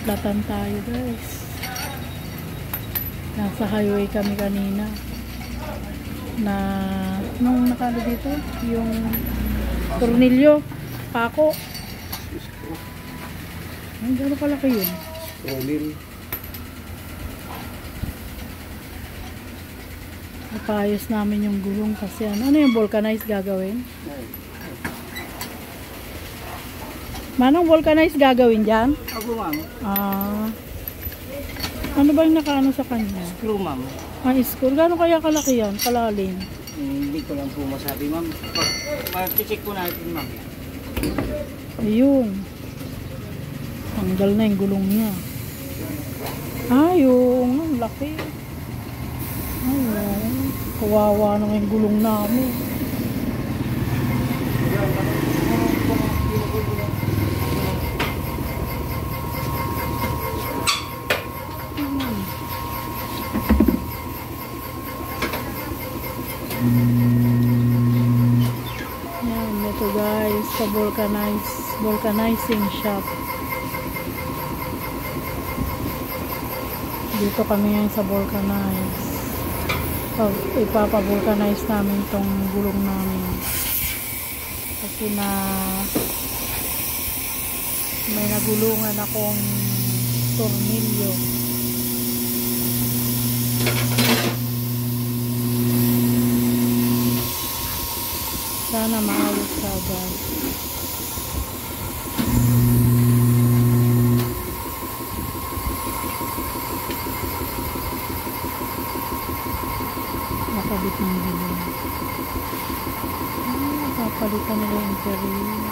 Latan tayo guys. Nasa highway kami kanina. Na nung nakalo dito yung tornilyo, pako. Ay, gano'n kalaki yun? Tornil. Napayos namin yung gulong kasi ano yung vulcanize gagawin? Manong vulcanize gagawin dyan? Ako ma'am. Ano ba yung nakaano sa kanya? Screw ma'am. Screw. Gano'n kaya kalaki yan? Kalalim? Hindi ko lang po masabi ma'am. Mag-check po natin ma'am. Ayun. Tanggal na yung gulong niya. Ayun. Ang laki. Ayun. Kawawa na yung gulong namin. Yan, ito guys, sa vulcanizing shop. Dito kami ngayon sa vulcanize. Ipapa-vulcanize namin tong gulong namin. Kasi may nagulungan akong tornilyo. Sana maayos ka guys. Nakabit ng gulong. Papalitan nila yung interior.